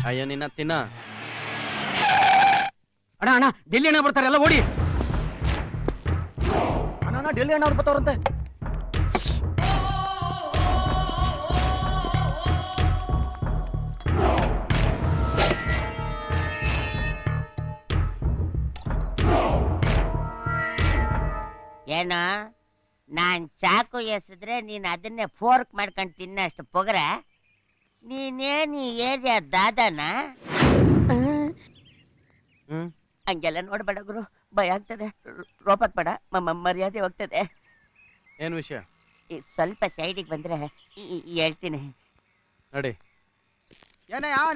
ಅಯ್ಯೋ ನಿನ್ನ ತಿನ್ನ. ಅಣ್ಣ ಅಣ್ಣ ಡೆಲ್ಲಿ ಅಣ್ಣ ಬರ್ತಾರೆ, ಎಲ್ಲ ಓಡಿ. ಅಣ್ಣ ಡೆಲ್ಲಿ ಅಣ್ಣ ಅವ್ರು ಬರ್ತಾವ್ರಂತೆ. ಏನ ನಾನ್ ಚಾಕು ಎಸಿದ್ರೆ ನೀನ್ ಅದನ್ನೇ ಫೋರ್ಕ್ ಮಾಡ್ಕೊಂಡು ತಿನ್ನಷ್ಟು ಪೊಗರ. ನೀನೇನು ಏರಿಯಾ ದಾದಾನ? ಹಂಗೆಲ್ಲ ನೋಡ್ಬೇಡ ಗುರು, ಭಯ ಆಗ್ತದೆ. ರೋಪಕ್ ಬೇಡ, ಮರ್ಯಾದೆ ಹೋಗ್ತದೆ. ಏನ್ ವಿಷಯ? ಸ್ವಲ್ಪ ಸೈಡಿಗೆ ಬಂದ್ರೆ ಹೇಳ್ತೀನಿ. ನಡಿ. ಏನೇ ಯಾವ